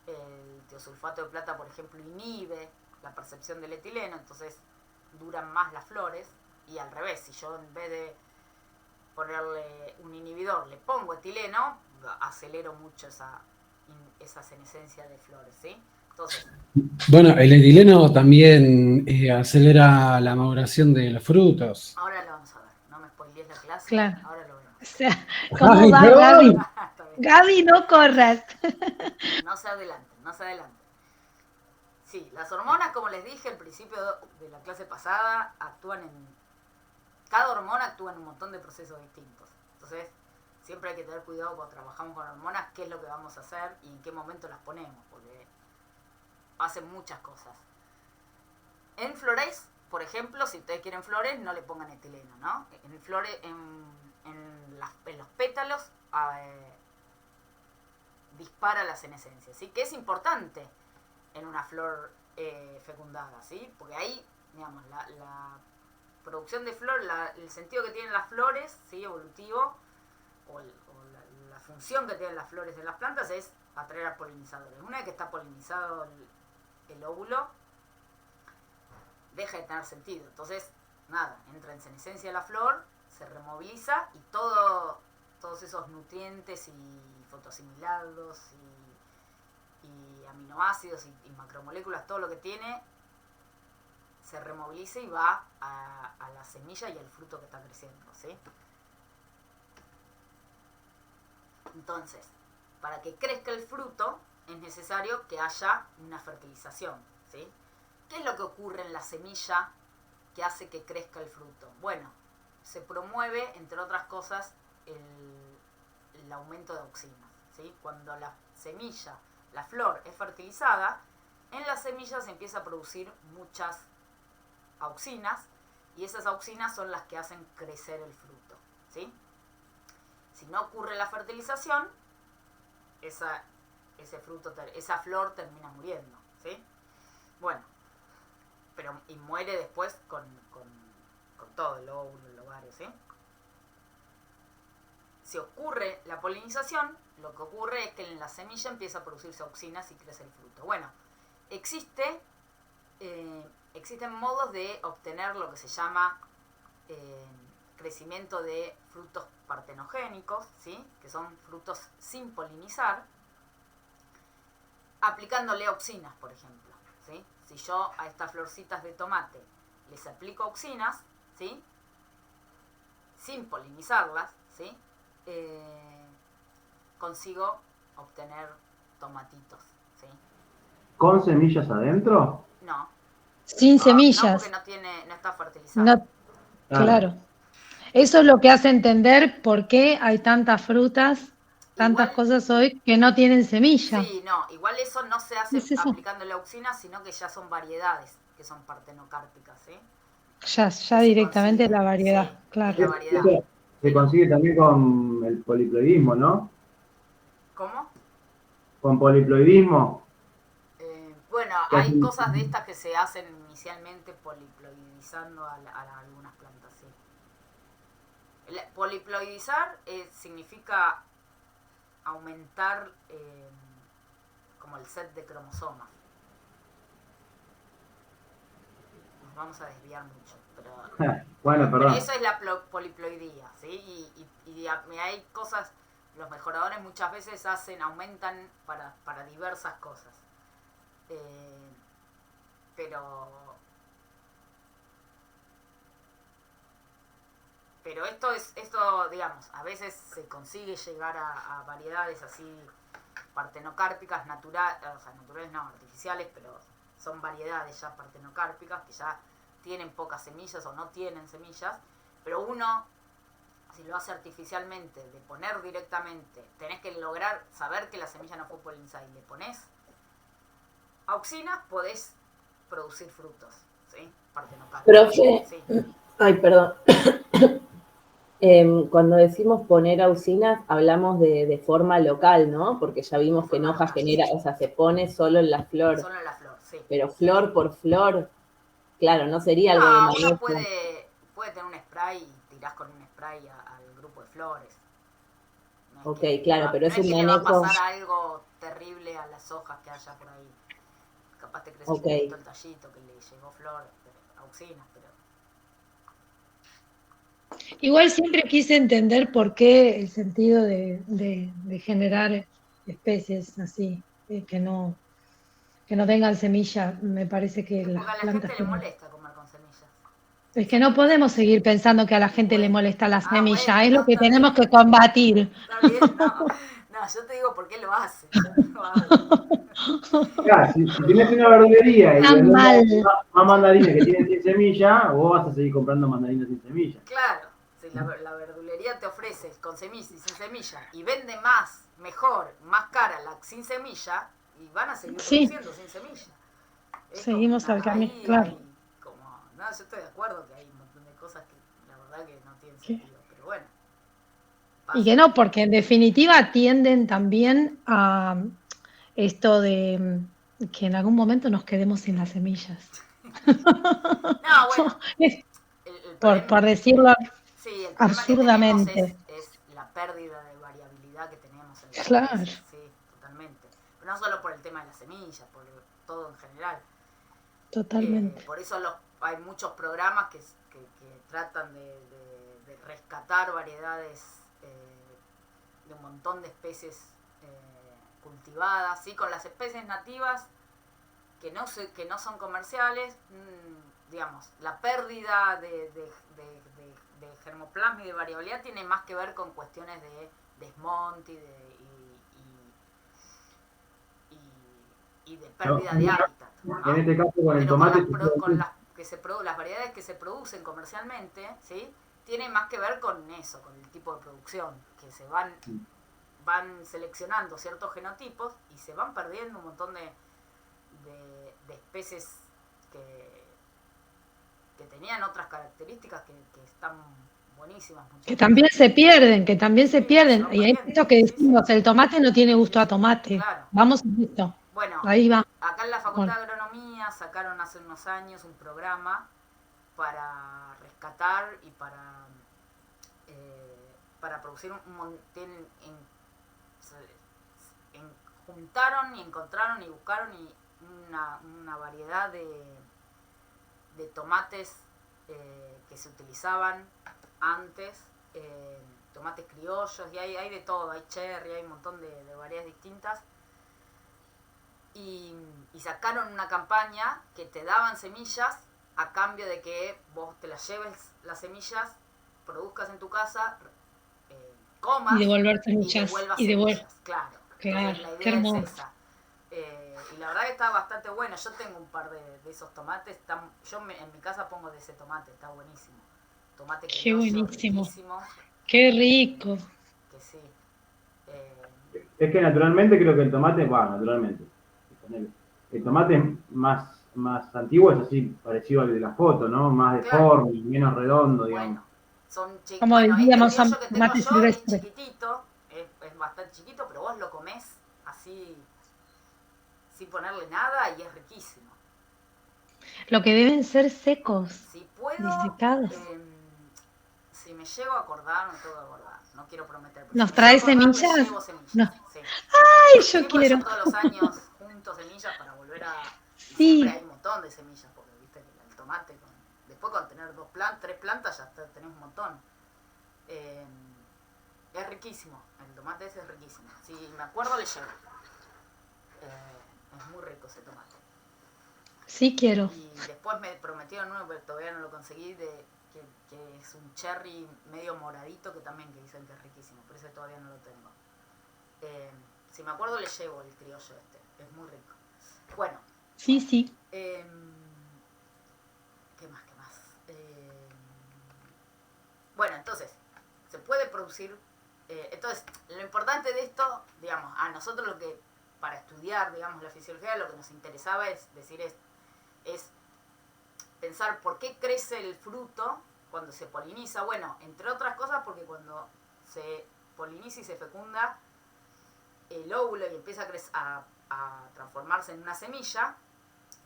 el tiosulfato de plata, por ejemplo, inhibe la percepción del etileno, entonces duran más las flores, y al revés, si yo en vez de ponerle un inhibidor le pongo etileno, acelero mucho esa senescencia de flores, ¿sí? Entonces, Bueno, el etileno también acelera la maduración de los frutos. ahora lo vamos a ver, no me spoilees la clase, Claro. ahora lo vemos. O sea, ¿cómo Ay, va, perdón. Gaby? Está bien. Gaby, no corras. No se adelanten, no se adelanten. Sí, las hormonas, como les dije al principio de la clase pasada, cada hormona actúa en un montón de procesos distintos. Entonces, siempre hay que tener cuidado cuando trabajamos con hormonas, qué es lo que vamos a hacer y en qué momento las ponemos, porque hacen muchas cosas. En flores, por ejemplo, si ustedes quieren flores, no le pongan etileno, ¿no? En los pétalos dispara la senescencia, ¿sí? Que es importante en una flor fecundada, ¿sí? Porque ahí, digamos, la producción de flor, el sentido que tienen las flores, ¿sí? Evolutivo, o la función que tienen las flores de las plantas es atraer a polinizadores. Una vez que está polinizado el óvulo, deja de tener sentido. Entonces, nada, entra en senescencia la flor, se removiliza y todos esos nutrientes y fotosimilados y aminoácidos y macromoléculas, todo lo que tiene, se removiliza y va a la semilla y al fruto que está creciendo, ¿sí? Entonces, para que crezca el fruto es necesario que haya una fertilización, ¿sí? ¿Qué es lo que ocurre en la semilla que hace que crezca el fruto? Bueno, se promueve, entre otras cosas, el aumento de auxinas, ¿sí? Cuando la flor es fertilizada, en la semilla se empieza a producir muchas auxinas y esas auxinas son las que hacen crecer el fruto, ¿sí? Si no ocurre la fertilización, esa flor termina muriendo, ¿sí? Bueno, y muere después con todo el óvulo, el ovario, ¿sí? Si ocurre la polinización, lo que ocurre es que en la semilla empieza a producirse auxinas y crece el fruto. Bueno, existen modos de obtener lo que se llama crecimiento de frutos partenogénicos, ¿sí? Que son frutos sin polinizar, aplicándole auxinas, por ejemplo, ¿sí? Si yo a estas florcitas de tomate les aplico auxinas, ¿sí? Sin polinizarlas, ¿sí? Consigo obtener tomatitos, ¿sí? ¿Con semillas adentro? No. Sin No, semillas. porque no está fertilizado. No, claro. Eso es lo que hace entender por qué hay tantas frutas, tantas cosas hoy que no tienen semilla. Sí, no, igual eso no se hace Es eso. aplicando la auxina, sino que ya son variedades que son partenocárpicas, ¿sí? Ya directamente la variedad, sí, claro. es la variedad. Eso se consigue también con el poliploidismo, ¿no? ¿Cómo? Con poliploidismo. Bueno, hay cosas de estas que se hacen inicialmente poliploidizando a algunas plantas, sí. Poliploidizar significa aumentar como el set de cromosomas. Nos vamos a desviar mucho, pero Bueno, pero perdón. eso es la poliploidía, ¿sí? Y hay cosas, los mejoradores muchas veces aumentan para diversas cosas. Pero esto, digamos, a veces se consigue llegar a variedades así partenocárpicas naturales no, artificiales, pero son variedades ya partenocárpicas que ya tienen pocas semillas o no tienen semillas, pero uno, si lo hace artificialmente, de poner directamente, tenés que lograr saber que la semilla no fue polinizada y le pones auxinas, podés producir frutos, ¿sí? Partenocárpicos. Profe, Sí. ay, perdón. Cuando decimos poner auxinas, hablamos de forma local, ¿no? Porque ya vimos que en hoja genera, o sea, se pone solo en la flor. Solo en la flor, sí. Pero flor por flor, claro, no sería algo de No, manejo. uno puede tener un spray y tirás con un spray al grupo de flores. No es Ok, que claro, pero es no es un que le va a manejo. pasar algo terrible a las hojas que haya por ahí. Capaz te crece Ok. un poquito el tallito que le llegó flor, auxinas, pero... Igual siempre quise entender por qué el sentido de generar especies así, que no tengan semilla. Me parece que Porque las a la plantas gente le tienen. molesta comer con semillas. Es que no podemos seguir pensando que a la Y gente le bueno, molesta la semilla, bueno, es no, lo que está tenemos bien. que combatir. Está bien, no. No, yo te digo por qué lo hace. Yo no lo hago. Claro, si tienes una verdulería y Tan vendés mal. más mandarinas que tienen sin semilla, vos vas a seguir comprando mandarinas sin semilla. Claro, si la verdulería te ofrece con semilla y sin semilla y vende más, mejor, más cara la sin semilla, y van a seguir Sí, produciendo sin semilla. Es como seguimos al camino, ahí claro. hay como, no, yo estoy de acuerdo que hay un montón de cosas que la verdad que no tienen Que- sentido, pero bueno, Y pasa. que no, porque en definitiva tienden también a esto de que en algún momento nos quedemos sin las semillas. No, bueno, el problema, Por decirlo sí, el problema que tenemos absurdamente. es la pérdida de variabilidad que tenemos en las Claro, especies, sí, totalmente. Pero no solo por el tema de las semillas, por todo en general. totalmente. Por eso hay muchos programas que tratan de rescatar variedades de un montón de especies cultivadas, ¿sí? Con las especies nativas que no son comerciales, digamos, la pérdida de germoplasma y de variabilidad tiene más que ver con cuestiones de desmonte y de pérdida de hábitat, ¿no? En este caso con el Pero con tomate, las variedades que se producen comercialmente, ¿sí? Tiene más que ver con eso, con el tipo de producción, que se van seleccionando ciertos genotipos y se van perdiendo un montón de especies que tenían otras características que están buenísimas. Que también se pierden, que también se Sí, que se pierden. van Y es perdiendo. esto que Sí, sí. decimos, el tomate no tiene gusto Sí, a sí. tomate. Claro. Vamos a esto. Bueno, Ahí va. acá en la Bueno, Facultad de Agronomía sacaron hace unos años un programa para rescatar y para producir juntaron y encontraron y buscaron una variedad de tomates que se utilizaban antes, tomates criollos, y hay de todo, hay cherry, hay un montón de variedades distintas. Y sacaron una campaña que te daban semillas a cambio de que vos te las lleves las semillas, produzcas en tu casa, comas y devolver y semillas. devuelvas Y devolver. semillas, claro. Claro, Entonces la qué idea es hermoso. esa. Y la verdad que está bastante bueno. Yo tengo un par de esos tomates. En mi casa pongo de ese tomate, está buenísimo. Tomate Qué criollo, buenísimo. riquísimo. Qué rico. Que sí. es que naturalmente creo que el tomate, naturalmente, el tomate más antiguo es así, parecido al de la foto, ¿no? Más Claro. deforme, menos redondo, digamos. Bueno, Como bueno, este diríamos, criollo que tengo tomate yo es silvestre. chiquitito, es bastante chiquito, pero vos lo comés así, sin ponerle nada, y es riquísimo. Lo que deben ser secos, Si puedo, disecados. si me llego a acordar, me tengo que acordar, no quiero prometer, pero si ¿Nos me trae llego a acordar, le semillas? llevo semillas. No. Sí. Ay, Sí, yo porque quiero. yo todos los años junto semillas para volver a... Y siempre hay Sí, un montón de semillas, porque viste que el tomate, después con tener 3 plantas ya tenés un montón. Es riquísimo, el tomate ese es riquísimo. Si me acuerdo, le llevo. Es muy rico ese tomate. sí quiero. Y después me prometieron uno, pero todavía no lo conseguí, que es un cherry medio moradito, que dicen que es riquísimo, pero ese todavía no lo tengo. Si me acuerdo, le llevo el criollo este, es muy rico. Bueno, Sí, sí. ¿Qué más? Bueno, entonces, se puede producir. Entonces, lo importante de esto, digamos, a nosotros lo que, para estudiar, digamos, la fisiología, lo que nos interesaba es pensar por qué crece el fruto cuando se poliniza. Bueno, entre otras cosas porque cuando se poliniza y se fecunda el óvulo y empieza a transformarse en una semilla,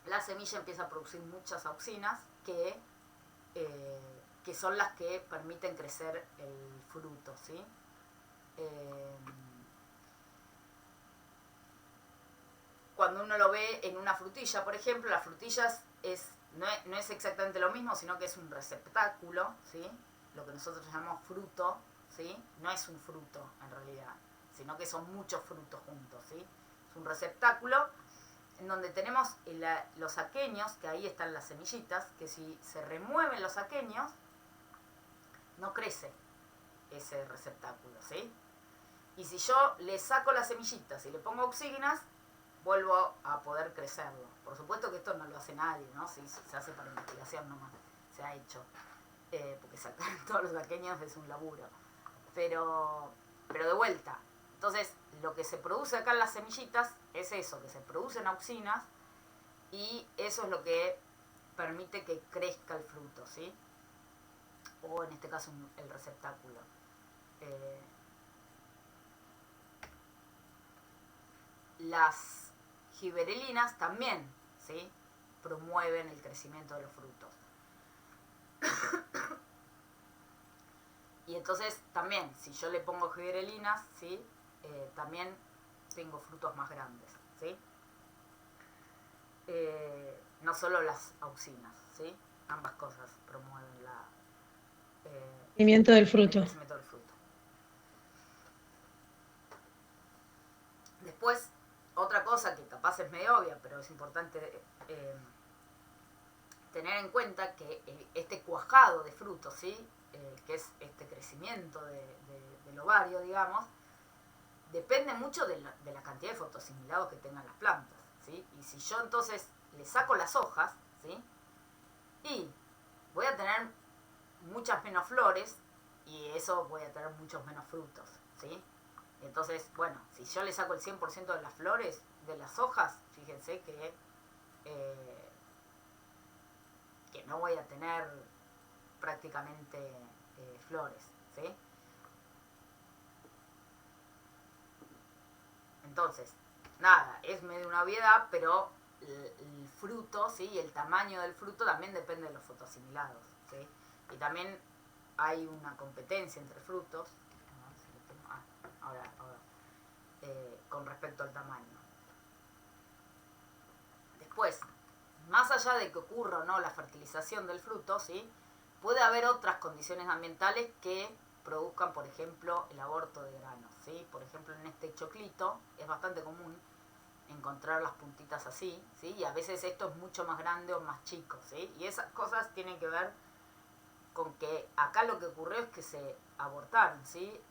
la semilla empieza a producir muchas auxinas que son las que permiten crecer el fruto, ¿sí? Cuando uno lo ve en una frutilla, por ejemplo, las frutillas no es exactamente lo mismo, sino que es un receptáculo, ¿sí? Lo que nosotros llamamos fruto, ¿sí? No es un fruto en realidad, sino que son muchos frutos juntos, ¿sí? Es un receptáculo en donde tenemos los aquenios, que ahí están las semillitas, que si se remueven los aquenios, no crece ese receptáculo, ¿sí? Y si yo le saco las semillitas y le pongo auxígenas, vuelvo a poder crecerlo. Por supuesto que esto no lo hace nadie, ¿no? Sí, se hace para investigación nomás, se ha hecho. Porque sacar todos los aquenios es un laburo. Pero de vuelta. Entonces, lo que se produce acá en las semillitas es eso, que se producen auxinas y eso es lo que permite que crezca el fruto, ¿sí? O en este caso el receptáculo. Las giberelinas también, ¿sí? Promueven el crecimiento de los frutos. Y entonces también, si yo le pongo giberelinas, ¿sí? También tengo frutos más grandes, ¿sí? No solo las auxinas, ¿sí? Ambas cosas promueven el Crecimiento del fruto. crecimiento del fruto. Después, otra cosa que capaz es medio obvia, pero es importante tener en cuenta que este cuajado de frutos, ¿sí? Que es este crecimiento del ovario, digamos, depende mucho de la cantidad de fotosimilados que tengan las plantas, ¿sí? Y si yo entonces le saco las hojas, ¿sí? Y voy a tener muchas menos flores y eso voy a tener muchos menos frutos, ¿sí? Entonces, bueno, si yo le saco el 100% de las flores, de las hojas, fíjense que no voy a tener prácticamente flores, ¿sí? Entonces, nada, es medio una obviedad, pero el fruto, ¿sí? El tamaño del fruto también depende de los fotosimilados, ¿sí? Y también hay una competencia entre frutos, ahora, con respecto al tamaño. Después, más allá de que ocurra o no la fertilización del fruto, ¿sí? Puede haber otras condiciones ambientales que produzcan, por ejemplo, el aborto de granos, ¿sí? Por ejemplo, en este choclito es bastante común encontrar las puntitas así, ¿sí? Y a veces esto es mucho más grande o más chico, ¿sí? Y esas cosas tienen que ver con que acá lo que ocurrió es que se abortaron, ¿sí?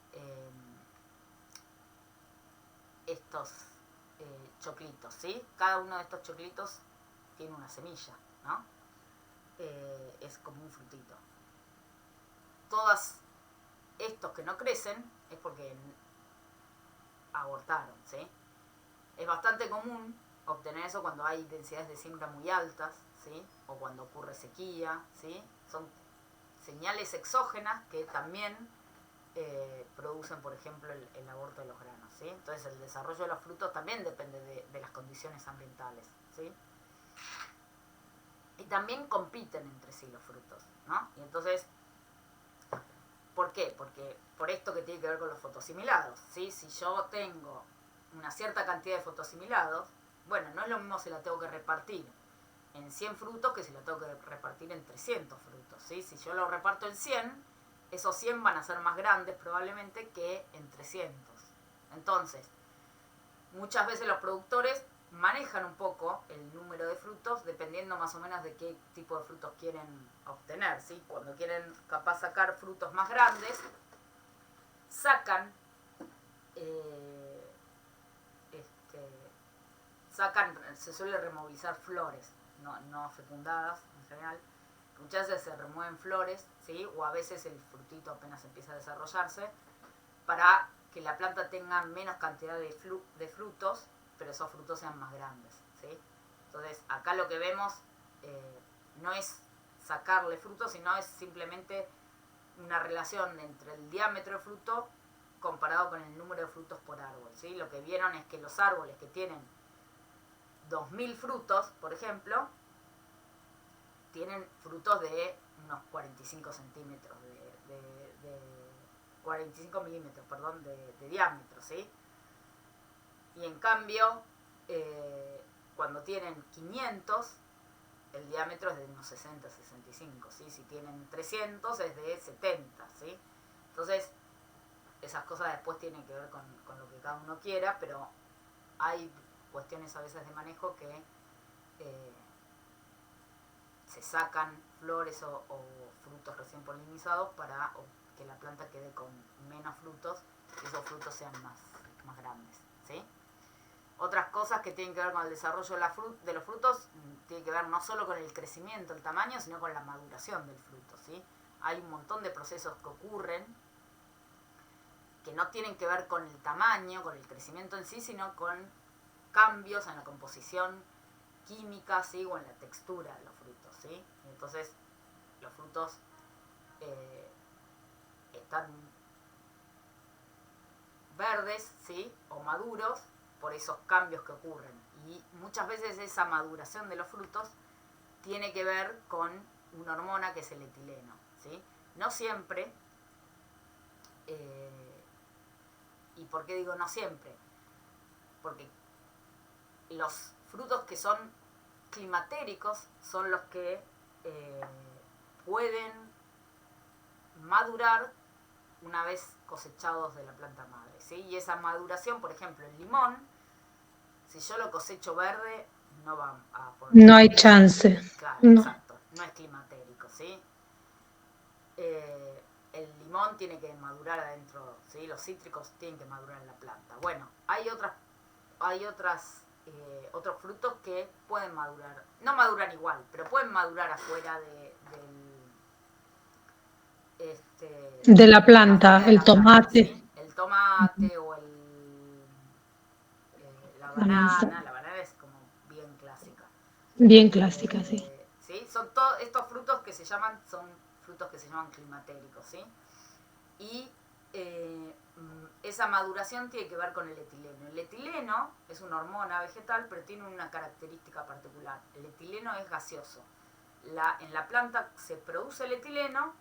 Estos choclitos, ¿sí? Cada uno de estos choclitos tiene una semilla, ¿no? Es como un frutito. Todos estos que no crecen es porque abortaron, ¿sí? Es bastante común obtener eso cuando hay densidades de siembra muy altas, ¿sí? O cuando ocurre sequía, ¿sí? Son señales exógenas que también producen, por ejemplo, el aborto de los granos, ¿sí? Entonces el desarrollo de los frutos también depende de las condiciones ambientales, ¿sí? Y también compiten entre sí los frutos, ¿no? Y entonces, ¿por qué? Porque por esto que tiene que ver con los fotosimilados, ¿sí? Si yo tengo una cierta cantidad de fotosimilados, bueno, no es lo mismo si la tengo que repartir en 100 frutos que si la tengo que repartir en 300 frutos, ¿sí? Si yo lo reparto en 100, esos 100 van a ser más grandes probablemente que en 300. Entonces, muchas veces los productores manejan un poco el número de frutos dependiendo más o menos de qué tipo de frutos quieren obtener, ¿sí? Cuando quieren capaz sacar frutos más grandes, se suele removilizar flores, no fecundadas en general, muchas veces se remueven flores, ¿sí? O a veces el frutito apenas empieza a desarrollarse, para que la planta tenga menos cantidad de frutos, pero esos frutos sean más grandes, ¿sí? Entonces, acá lo que vemos no es sacarle frutos, sino es simplemente una relación entre el diámetro del fruto comparado con el número de frutos por árbol, ¿sí? Lo que vieron es que los árboles que tienen 2000 frutos, por ejemplo, tienen frutos de unos 45 centímetros, de 45 milímetros, perdón, de diámetro, ¿sí? Y en cambio, cuando tienen 500, el diámetro es de unos 60, 65, ¿sí? Si tienen 300 es de 70, ¿sí? Entonces, esas cosas después tienen que ver con lo que cada uno quiera, pero hay cuestiones a veces de manejo que se sacan flores o frutos recién polinizados para que la planta quede con menos frutos y esos frutos sean más grandes, ¿sí? Otras cosas que tienen que ver con el desarrollo de los frutos tienen que ver no solo con el crecimiento, el tamaño, sino con la maduración del fruto, ¿sí? Hay un montón de procesos que ocurren que no tienen que ver con el tamaño, con el crecimiento en sí, sino con cambios en la composición química, ¿sí? O en la textura de los frutos, ¿sí? Y entonces los frutos están verdes, ¿sí? O maduros por esos cambios que ocurren. Y muchas veces esa maduración de los frutos tiene que ver con una hormona que es el etileno, ¿sí? No siempre, ¿y por qué digo no siempre? Porque los frutos que son climatéricos son los que pueden madurar una vez cosechados de la planta madre, ¿sí? Y esa maduración, por ejemplo, el limón, si yo lo cosecho verde, no va a poner... No hay chance. Claro, No. exacto, no es climatérico, ¿sí? El limón tiene que madurar adentro, ¿sí? Los cítricos tienen que madurar en la planta. Bueno, hay otros frutos que pueden madurar, no maduran igual, pero pueden madurar afuera De la planta, afuera de el la planta, tomate. ¿sí? El tomate o la banana. La banana es como bien clásica. Bien clásica, sí. ¿Sí? Son todos estos frutos que son frutos que se llaman climatéricos, ¿sí? Y esa maduración tiene que ver con el etileno. El etileno es una hormona vegetal, pero tiene una característica particular. El etileno es gaseoso. En la planta se produce el etileno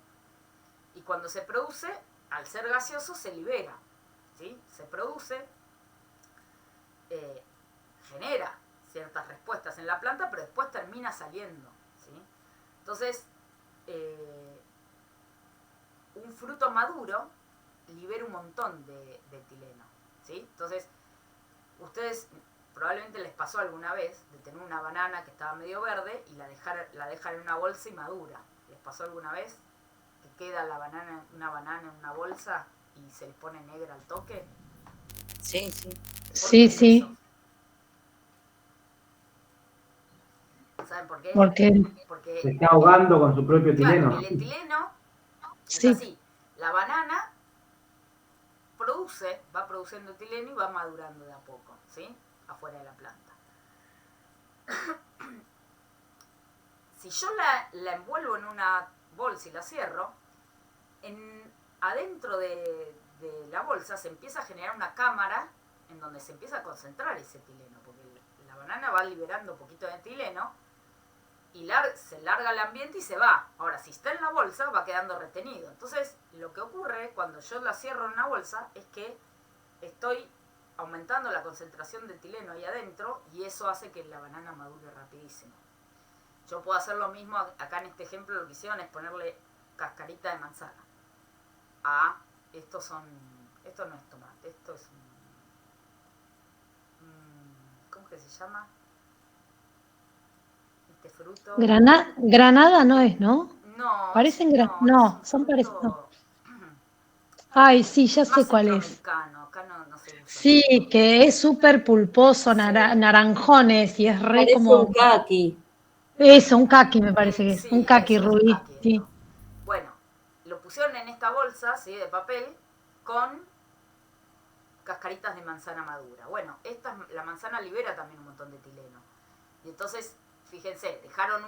y cuando se produce, al ser gaseoso, se libera, ¿sí? Se produce, genera ciertas respuestas en la planta, pero después termina saliendo, ¿sí? Entonces, un fruto maduro libera un montón de etileno, ¿sí? Entonces, ustedes probablemente les pasó alguna vez de tener una banana que estaba medio verde y la dejan en una bolsa y madura. ¿Les pasó alguna vez que queda una banana en una bolsa y se les pone negra al toque? Sí, sí. Sí, sí. ¿Saben por qué? Porque Se está ahogando con su propio etileno. Claro, el etileno sí. es así. La banana va produciendo etileno y va madurando de a poco, ¿sí? Afuera de la planta. Si yo la envuelvo en una bolsa y la cierro, adentro de la bolsa se empieza a generar una cámara en donde se empieza a concentrar ese etileno, porque la banana va liberando un poquito de etileno y se larga al ambiente y se va. Ahora, si está en la bolsa, va quedando retenido. Entonces, lo que ocurre cuando yo la cierro en una bolsa es que estoy aumentando la concentración de etileno ahí adentro y eso hace que la banana madure rapidísimo. Yo puedo hacer lo mismo acá en este ejemplo. Lo que hicieron es ponerle cascarita de manzana. Esto no es tomate, esto es ¿cómo que se llama? Este fruto. Granada no es, ¿no? No, Parecen no, son fruto... parecidos. Ay, sí, ya sé más cuál es. centroamericano, acá no se usa. Sí, que es súper pulposo, Sí. naranjones y es re Parece como... un caqui. Eso, un caqui me parece que es. Sí, Un caqui eso, es un rubí, caqui sí. esto. Bueno, lo pusieron en esta bolsa, ¿sí? De papel, con cascaritas de manzana madura. Bueno, la manzana libera también un montón de etileno. Y entonces, fíjense, dejaron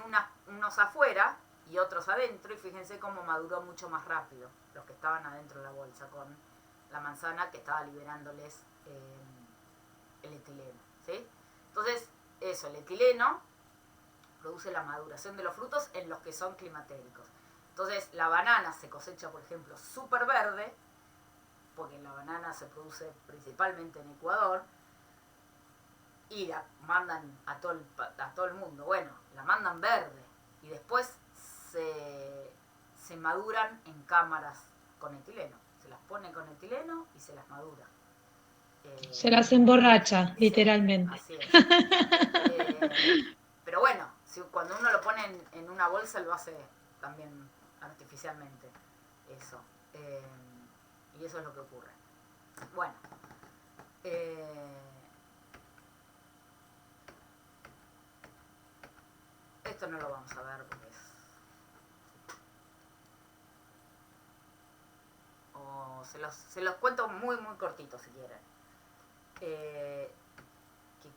unos afuera y otros adentro, y fíjense cómo maduró mucho más rápido los que estaban adentro de la bolsa con la manzana que estaba liberándoles el etileno, ¿sí? Entonces, eso, el etileno produce la maduración de los frutos en los que son climatéricos. Entonces, la banana se cosecha, por ejemplo, súper verde, porque la banana se produce principalmente en Ecuador, y la mandan a todo el mundo. Bueno, la mandan verde, y después se maduran en cámaras con etileno. Se las pone con etileno y se las madura. Se las emborracha, Sí, literalmente. así es. Pero bueno, cuando uno lo pone en una bolsa lo hace también artificialmente. Eso. Y eso es lo que ocurre. Bueno. Esto no lo vamos a ver porque es... O se los cuento muy, muy cortito si quieren. Que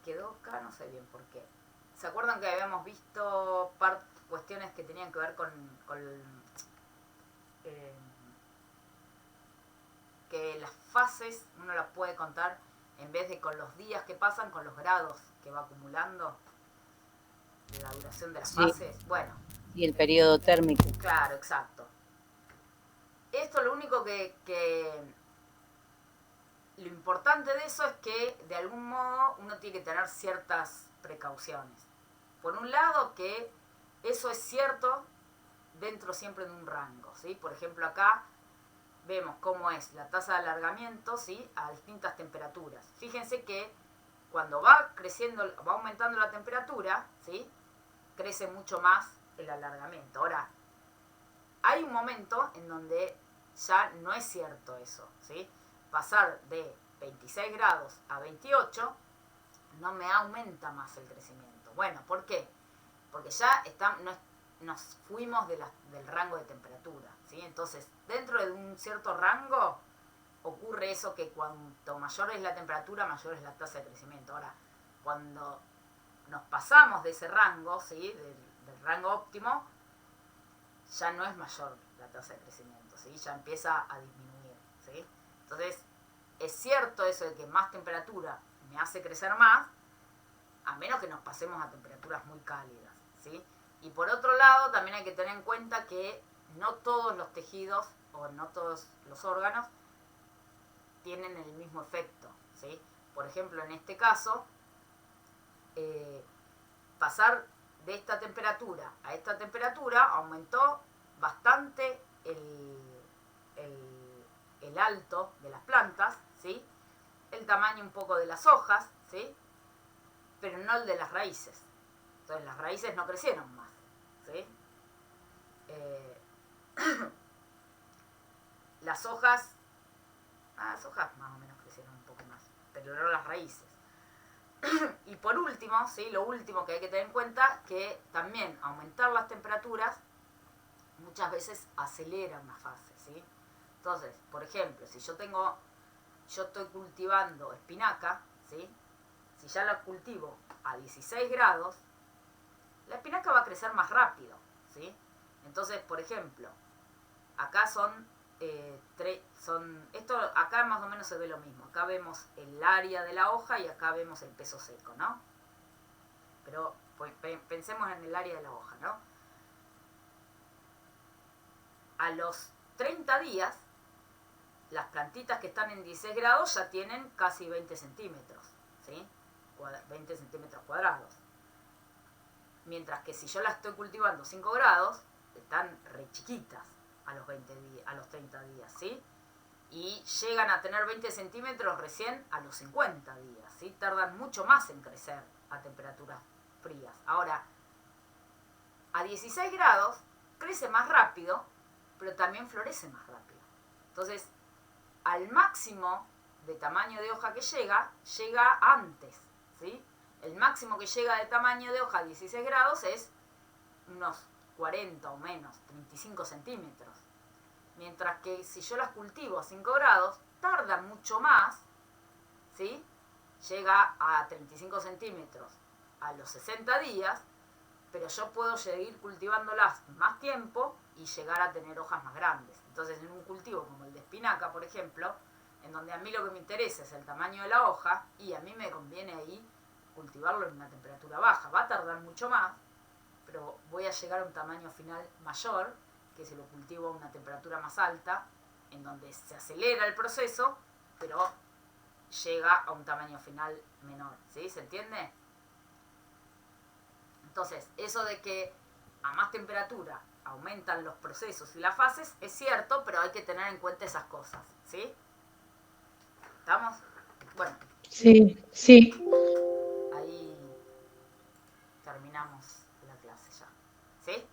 quedó acá, no sé bien por qué. ¿Se acuerdan que habíamos visto cuestiones que tenían que ver con que las fases uno las puede contar en vez de con los días que pasan, con los grados que va acumulando de la duración de las fases? Bueno. Y el periodo térmico. Claro, exacto. Esto lo único que lo importante de eso es que de algún modo uno tiene que tener ciertas precauciones. Por un lado, que eso es cierto dentro siempre de un rango, ¿sí? Por ejemplo, acá vemos cómo es la tasa de alargamiento, ¿sí? A distintas temperaturas. Fíjense que cuando va creciendo, va aumentando la temperatura, ¿sí? Crece mucho más el alargamiento. Ahora, hay un momento en donde ya no es cierto eso, ¿sí? Pasar de 26 grados a 28 no me aumenta más el crecimiento. Bueno, ¿por qué? Porque ya nos fuimos del rango de temperatura, ¿sí? Entonces, dentro de un cierto rango ocurre eso, que cuanto mayor es la temperatura, mayor es la tasa de crecimiento. Ahora, cuando nos pasamos de ese rango, ¿sí? Del rango óptimo, ya no es mayor la tasa de crecimiento, ¿sí? Ya empieza a disminuir, ¿sí? Entonces, es cierto eso de que más temperatura me hace crecer más, a menos que nos pasemos a temperaturas muy cálidas, ¿sí? Y por otro lado, también hay que tener en cuenta que no todos los tejidos o no todos los órganos tienen el mismo efecto, ¿sí? Por ejemplo, en este caso, pasar de esta temperatura a esta temperatura aumentó bastante el alto de las plantas, ¿sí? El tamaño un poco de las hojas, ¿sí? Pero no el de las raíces. Entonces las raíces no crecieron más, ¿sí? Las hojas más o menos crecieron un poco más, pero no las raíces. Y por último, ¿sí? Lo último que hay que tener en cuenta, que también aumentar las temperaturas muchas veces acelera una fase, ¿sí? Entonces, por ejemplo, si yo estoy cultivando espinaca, ¿sí? Si ya la cultivo a 16 grados, la espinaca va a crecer más rápido, ¿sí? Entonces, por ejemplo, acá esto acá más o menos se ve lo mismo. Acá vemos el área de la hoja y acá vemos el peso seco, ¿no? Pero pensemos en el área de la hoja, ¿no? A los 30 días, las plantitas que están en 16 grados ya tienen casi 20 centímetros, ¿sí? 20 centímetros cuadrados. Mientras que si yo las estoy cultivando 5 grados, están re chiquitas a los 30 días, ¿sí? Y llegan a tener 20 centímetros recién a los 50 días, ¿sí? Tardan mucho más en crecer a temperaturas frías. Ahora, a 16 grados crece más rápido, pero también florece más rápido. Entonces, al máximo de tamaño de hoja que llega antes, ¿sí? El máximo que llega de tamaño de hoja a 16 grados es unos 40 o menos, 35 centímetros. Mientras que si yo las cultivo a 5 grados, tardan mucho más, ¿sí? Llega a 35 centímetros a los 60 días, pero yo puedo seguir cultivándolas más tiempo y llegar a tener hojas más grandes. Entonces, en un cultivo como el de espinaca, por ejemplo, en donde a mí lo que me interesa es el tamaño de la hoja, y a mí me conviene ahí cultivarlo en una temperatura baja. Va a tardar mucho más, pero voy a llegar a un tamaño final mayor, que si lo cultivo a una temperatura más alta, en donde se acelera el proceso, pero llega a un tamaño final menor. ¿Sí? ¿Se entiende? Entonces, eso de que a más temperatura aumentan los procesos y las fases es cierto, pero hay que tener en cuenta esas cosas. ¿Sí? ¿Estamos? Bueno. Sí, sí. Ahí terminamos la clase ya. ¿Sí?